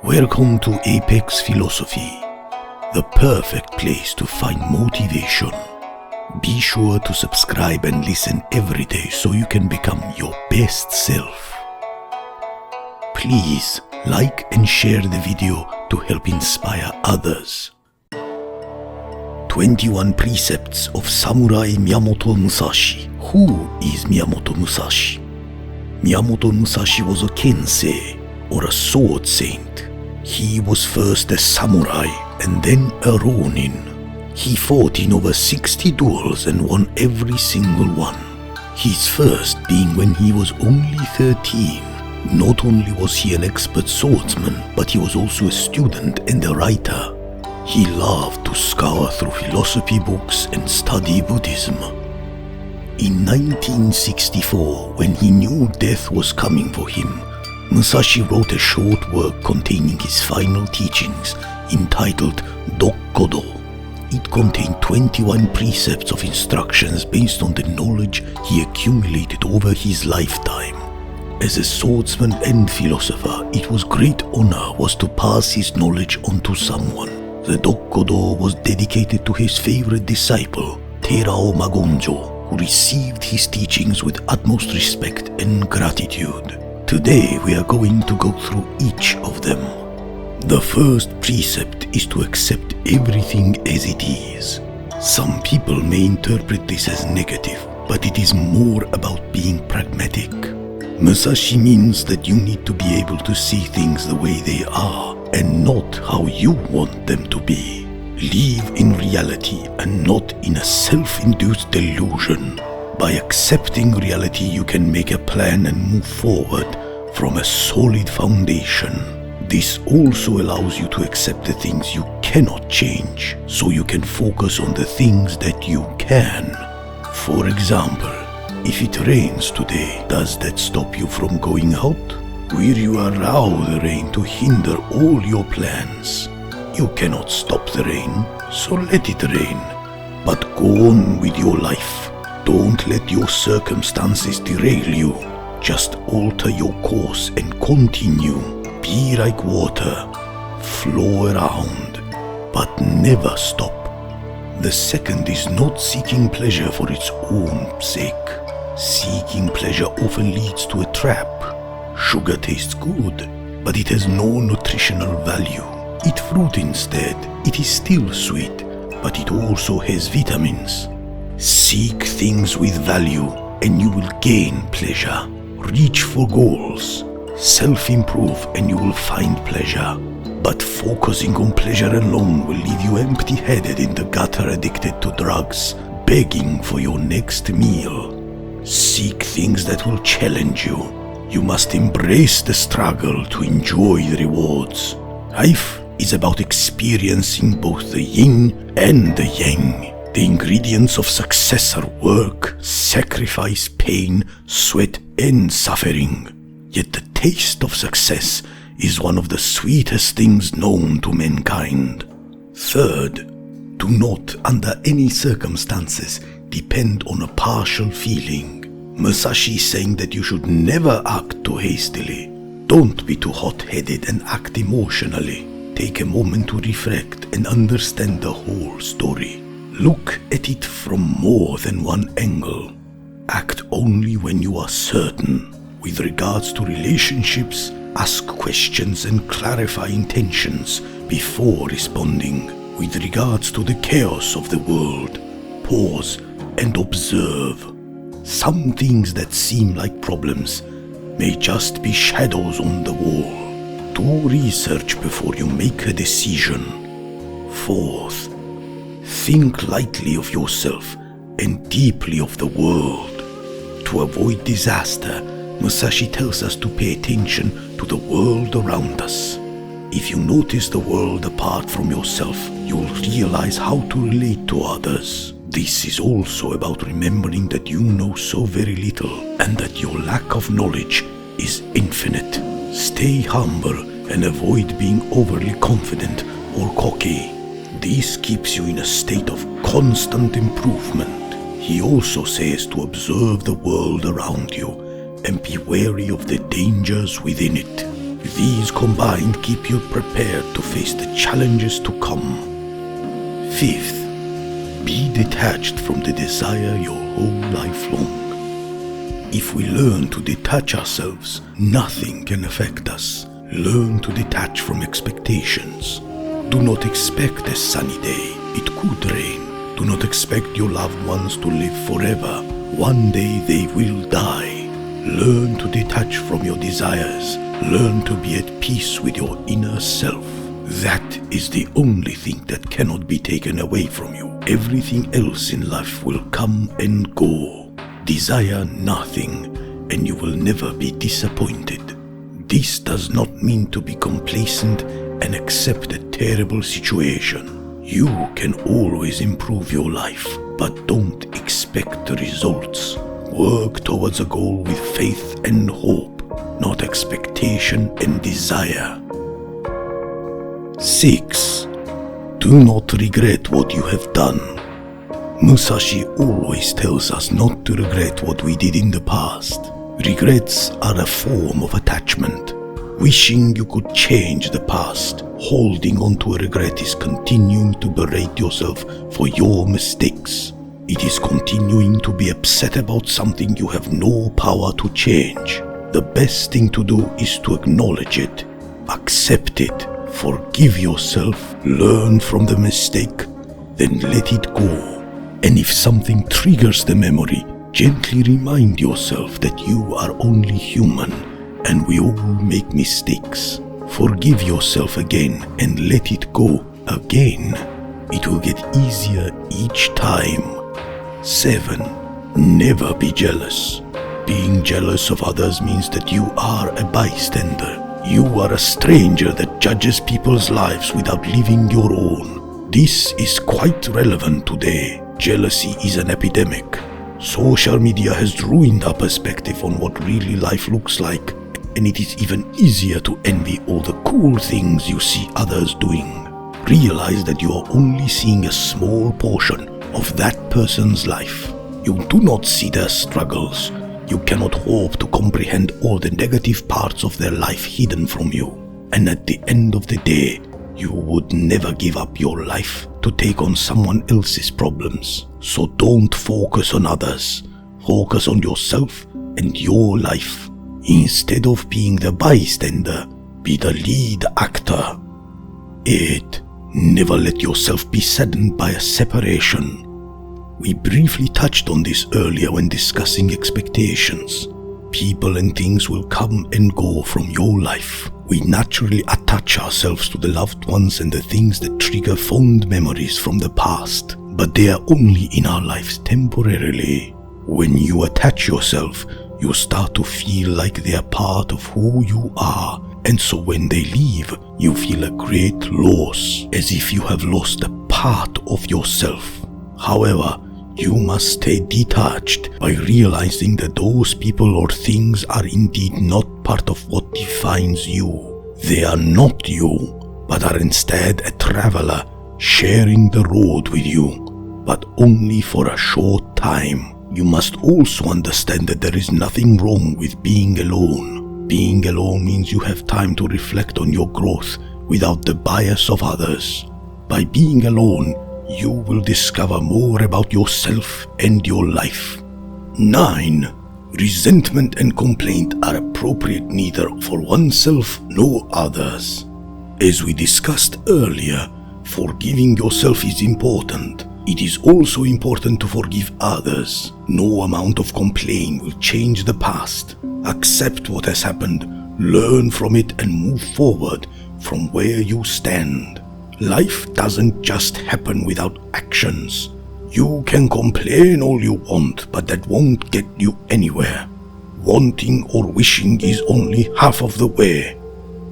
Welcome to Apex Philosophy, the perfect place to find motivation. Be sure to subscribe and listen every day so you can become your best self. Please like and share the video to help inspire others. 21 Precepts of Samurai Miyamoto Musashi. Who is Miyamoto Musashi? Miyamoto Musashi was a Kensei, or a sword saint. He was first a samurai and then a ronin. He fought in over 60 duels and won every single one. His first being when he was only 13. Not only was he an expert swordsman, but he was also a student and a writer. He loved to scour through philosophy books and study Buddhism. In 1964, when he knew death was coming for him, Musashi wrote a short work containing his final teachings, entitled Dokkodo. It contained 21 precepts of instructions based on the knowledge he accumulated over his lifetime. As a swordsman and philosopher, it was great honor to pass his knowledge on to someone. The Dokkodo was dedicated to his favorite disciple, Terao Magonjo, who received his teachings with utmost respect and gratitude. Today we are going to go through each of them. The first precept is to accept everything as it is. Some people may interpret this as negative, but it is more about being pragmatic. Musashi means that you need to be able to see things the way they are and not how you want them to be. Live in reality and not in a self-induced delusion. By accepting reality, you can make a plan and move forward from a solid foundation. This also allows you to accept the things you cannot change, so you can focus on the things that you can. For example, if it rains today, does that stop you from going out? Will you allow the rain to hinder all your plans? You cannot stop the rain, so let it rain. But go on with your life. Don't let your circumstances derail you. Just alter your course and continue. Be like water. Flow around, but never stop. The second is not seeking pleasure for its own sake. Seeking pleasure often leads to a trap. Sugar tastes good, but it has no nutritional value. Eat fruit instead. It is still sweet, but it also has vitamins. Seek things with value and you will gain pleasure. Reach for goals. Self-improve and you will find pleasure. But focusing on pleasure alone will leave you empty-headed in the gutter, addicted to drugs, begging for your next meal. Seek things that will challenge you. You must embrace the struggle to enjoy the rewards. Life is about experiencing both the yin and the yang. The ingredients of success are work, sacrifice, pain, sweat, and suffering. Yet the taste of success is one of the sweetest things known to mankind. Third, do not, under any circumstances, depend on a partial feeling. Musashi is saying that you should never act too hastily. Don't be too hot-headed and act emotionally. Take a moment to reflect and understand the whole story. Look at it from more than one angle. Act only when you are certain. With regards to relationships, ask questions and clarify intentions before responding. With regards to the chaos of the world, pause and observe. Some things that seem like problems may just be shadows on the wall. Do research before you make a decision. Fourth, think lightly of yourself and deeply of the world. To avoid disaster, Musashi tells us to pay attention to the world around us. If you notice the world apart from yourself, you will realize how to relate to others. This is also about remembering that you know so very little and that your lack of knowledge is infinite. Stay humble and avoid being overly confident or cocky. This keeps you in a state of constant improvement. He also says to observe the world around you and be wary of the dangers within it. These combined keep you prepared to face the challenges to come. Fifth, be detached from the desire your whole life long. If we learn to detach ourselves, nothing can affect us. Learn to detach from expectations. Do not expect a sunny day. It could rain. Do not expect your loved ones to live forever. One day they will die. Learn to detach from your desires. Learn to be at peace with your inner self. That is the only thing that cannot be taken away from you. Everything else in life will come and go. Desire nothing, and you will never be disappointed. This does not mean to be complacent and accept a terrible situation. You can always improve your life, but don't expect the results. Work towards a goal with faith and hope, not expectation and desire. 6. Do not regret what you have done. Musashi always tells us not to regret what we did in the past. Regrets are a form of attachment. Wishing you could change the past, holding on to a regret is continuing to berate yourself for your mistakes. It is continuing to be upset about something you have no power to change. The best thing to do is to acknowledge it, accept it, forgive yourself, learn from the mistake, then let it go. And if something triggers the memory, gently remind yourself that you are only human and we all make mistakes. Forgive yourself again and let it go again. It will get easier each time. 7. Never be jealous. Being jealous of others means that you are a bystander. You are a stranger that judges people's lives without living your own. This is quite relevant today. Jealousy is an epidemic. Social media has ruined our perspective on what really life looks like, and it is even easier to envy all the cool things you see others doing. Realize that you are only seeing a small portion of that person's life. You do not see their struggles. You cannot hope to comprehend all the negative parts of their life hidden from you. And at the end of the day, you would never give up your life to take on someone else's problems. So don't focus on others. Focus on yourself and your life. Instead of being the bystander, be the lead actor. 8. Never let yourself be saddened by a separation. We briefly touched on this earlier when discussing expectations. People and things will come and go from your life. We naturally attach ourselves to the loved ones and the things that trigger fond memories from the past, but they are only in our lives temporarily. When you attach yourself, you start to feel like they are part of who you are, and so when they leave, you feel a great loss, as if you have lost a part of yourself. However, you must stay detached by realizing that those people or things are indeed not part of what defines you. They are not you, but are instead a traveler sharing the road with you, but only for a short time. You must also understand that there is nothing wrong with being alone. Being alone means you have time to reflect on your growth without the bias of others. By being alone, you will discover more about yourself and your life. 9. Resentment and complaint are appropriate neither for oneself nor others. As we discussed earlier, forgiving yourself is important. It is also important to forgive others. No amount of complaint will change the past. Accept what has happened, learn from it, and move forward from where you stand. Life doesn't just happen without actions. You can complain all you want, but that won't get you anywhere. Wanting or wishing is only half of the way.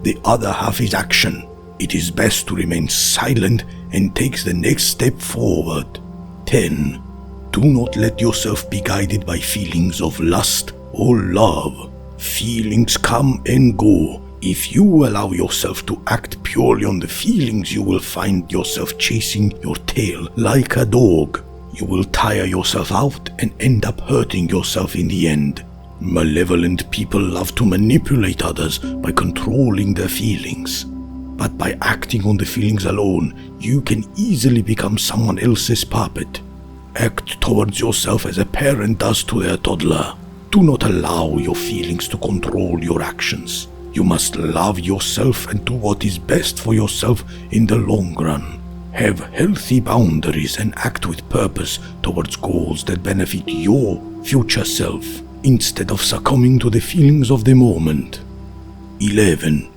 The other half is action. It is best to remain silent and take the next step forward. 10. Do not let yourself be guided by feelings of lust or love. Feelings come and go. If you allow yourself to act purely on the feelings, you will find yourself chasing your tail like a dog. You will tire yourself out and end up hurting yourself in the end. Malevolent people love to manipulate others by controlling their feelings. But by acting on the feelings alone, you can easily become someone else's puppet. Act towards yourself as a parent does to their toddler. Do not allow your feelings to control your actions. You must love yourself and do what is best for yourself in the long run. Have healthy boundaries and act with purpose towards goals that benefit your future self, instead of succumbing to the feelings of the moment. 11.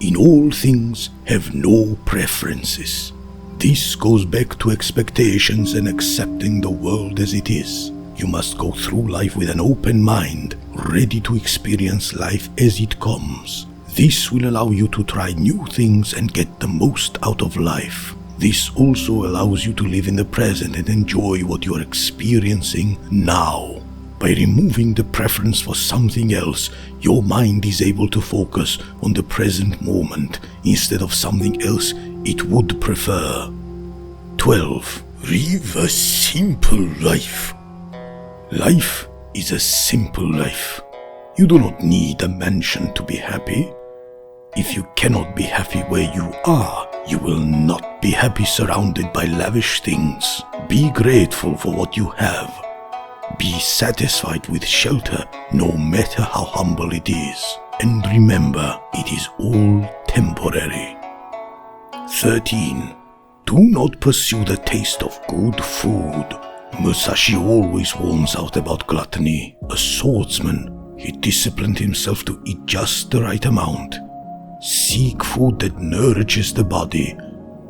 In all things, have no preferences. This goes back to expectations and accepting the world as it is. You must go through life with an open mind, ready to experience life as it comes. This will allow you to try new things and get the most out of life. This also allows you to live in the present and enjoy what you are experiencing now. By removing the preference for something else, your mind is able to focus on the present moment instead of something else it would prefer. 12. Live a simple life. Life is a simple life. You do not need a mansion to be happy. If you cannot be happy where you are, you will not be happy surrounded by lavish things. Be grateful for what you have. Be satisfied with shelter, no matter how humble it is. And remember, it is all temporary. 13. Do not pursue the taste of good food. Musashi always warns out about gluttony. A swordsman, he disciplined himself to eat just the right amount. Seek food that nourishes the body,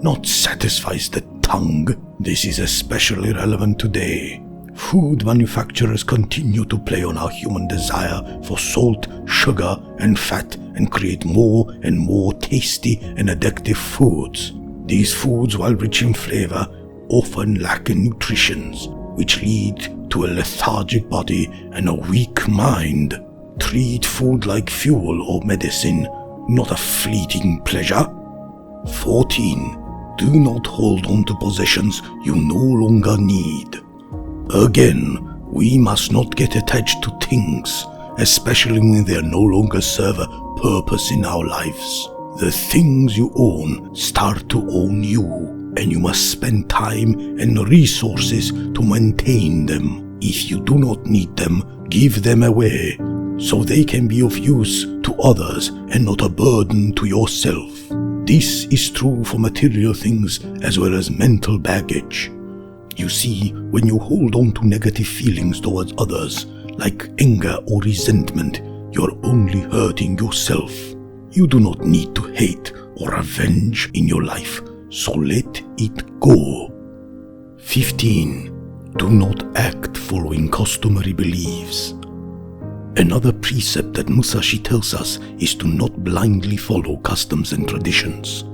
not satisfies the tongue. This is especially relevant today. Food manufacturers continue to play on our human desire for salt, sugar, and fat and create more and more tasty and addictive foods. These foods, while rich in flavor, often lack in nutrition, which lead to a lethargic body and a weak mind. Treat food like fuel or medicine, not a fleeting pleasure. 14. Do not hold on to possessions you no longer need. Again, we must not get attached to things, especially when they no longer serve a purpose in our lives. The things you own start to own you, and you must spend time and resources to maintain them. If you do not need them, give them away, so they can be of use to others and not a burden to yourself. This is true for material things as well as mental baggage. You see, when you hold on to negative feelings towards others, like anger or resentment, you're only hurting yourself. You do not need to hate or revenge in your life, so let it go. 15. Do not act following customary beliefs. Another precept that Musashi tells us is to not blindly follow customs and traditions.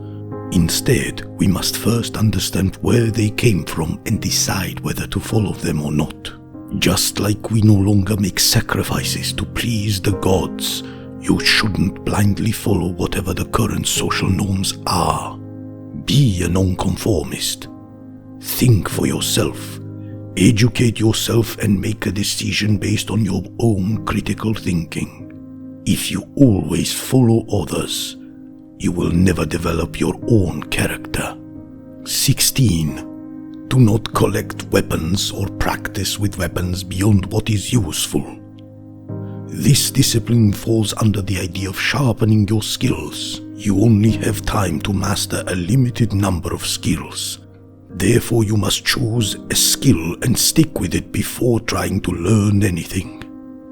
Instead, we must first understand where they came from and decide whether to follow them or not. Just like we no longer make sacrifices to please the gods, you shouldn't blindly follow whatever the current social norms are. Be a nonconformist. Think for yourself. Educate yourself and make a decision based on your own critical thinking. If you always follow others, you will never develop your own character. 16. Do not collect weapons or practice with weapons beyond what is useful. This discipline falls under the idea of sharpening your skills. You only have time to master a limited number of skills. Therefore, you must choose a skill and stick with it before trying to learn anything.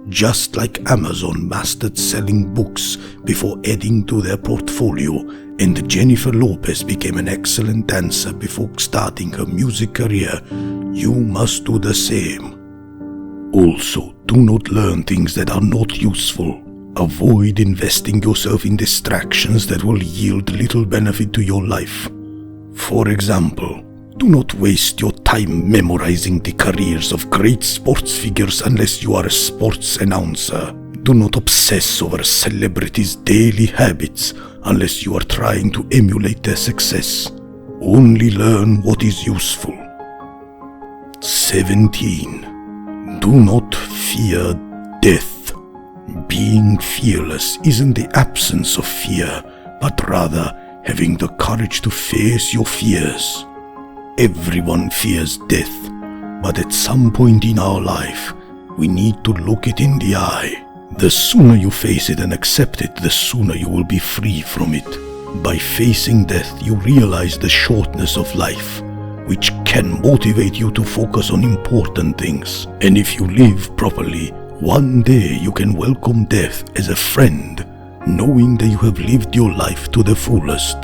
Just like Amazon mastered selling books before adding to their portfolio, and Jennifer Lopez became an excellent dancer before starting her music career, you must do the same. Also, do not learn things that are not useful. Avoid investing yourself in distractions that will yield little benefit to your life. For example, do not waste your time memorizing the careers of great sports figures unless you are a sports announcer. Do not obsess over celebrities' daily habits unless you are trying to emulate their success. Only learn what is useful. 17. Do not fear death. Being fearless isn't the absence of fear, but rather having the courage to face your fears. Everyone fears death, but at some point in our life, we need to look it in the eye. The sooner you face it and accept it, the sooner you will be free from it. By facing death, you realize the shortness of life, which can motivate you to focus on important things. And if you live properly, one day you can welcome death as a friend, knowing that you have lived your life to the fullest.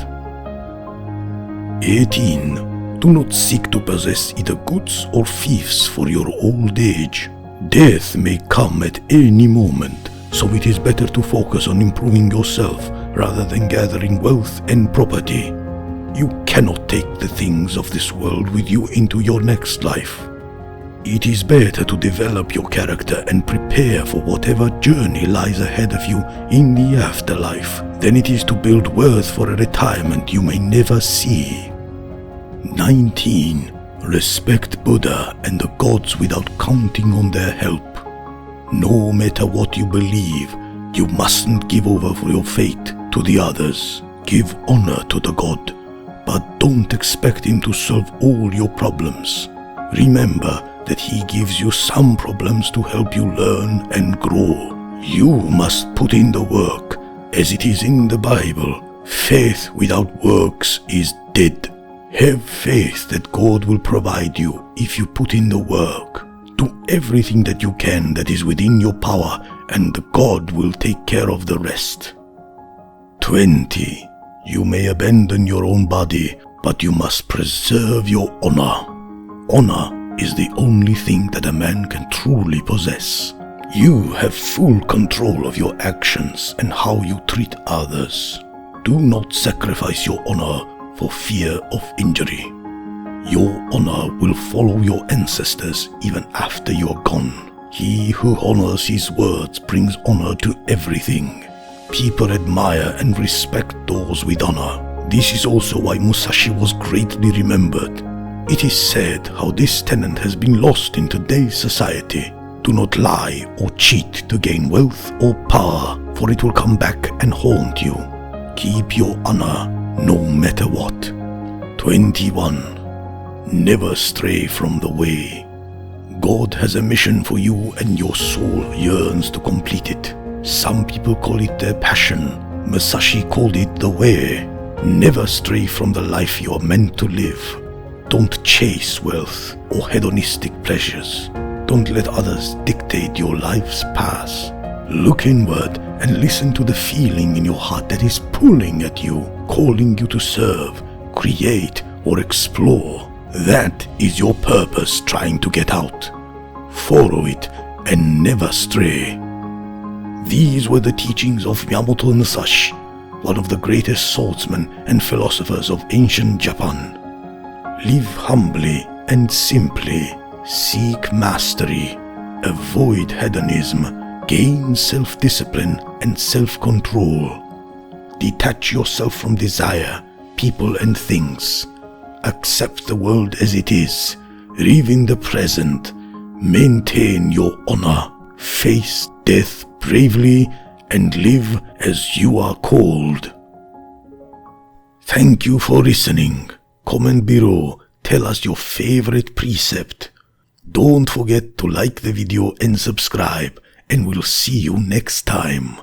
18. Do not seek to possess either goods or fiefs for your old age. Death may come at any moment, so it is better to focus on improving yourself rather than gathering wealth and property. You cannot take the things of this world with you into your next life. It is better to develop your character and prepare for whatever journey lies ahead of you in the afterlife than it is to build worth for a retirement you may never see. 19. Respect Buddha and the gods without counting on their help. No matter what you believe, you mustn't give over for your fate to the others. Give honor to the god, but don't expect him to solve all your problems. Remember that he gives you some problems to help you learn and grow. You must put in the work, as it is in the Bible. Faith without works is dead. Have faith that God will provide you if you put in the work. Do everything that you can that is within your power, and God will take care of the rest. 20. You may abandon your own body, but you must preserve your honor. Honor is the only thing that a man can truly possess. You have full control of your actions and how you treat others. Do not sacrifice your honor for fear of injury. Your honor will follow your ancestors even after you are gone. He who honors his words brings honor to everything. People admire and respect those with honor. This is also why Musashi was greatly remembered. It is said how this tenet has been lost in today's society. Do not lie or cheat to gain wealth or power, for it will come back and haunt you. Keep your honor no matter what. 21. Never stray from the way. God has a mission for you and your soul yearns to complete it. Some people call it their passion. Musashi called it the way. Never stray from the life you are meant to live. Don't chase wealth or hedonistic pleasures. Don't let others dictate your life's path. Look inward and listen to the feeling in your heart that is pulling at you, calling you to serve, create, or explore. That is your purpose trying to get out. Follow it and never stray. These were the teachings of Miyamoto Musashi, one of the greatest swordsmen and philosophers of ancient Japan. Live humbly and simply, seek mastery, avoid hedonism, gain self-discipline and self-control. Detach yourself from desire, people and things. Accept the world as it is, live in the present, maintain your honor, face death bravely, and live as you are called. Thank you for listening. Comment below, tell us your favorite precept. Don't forget to like the video and subscribe, and we'll see you next time.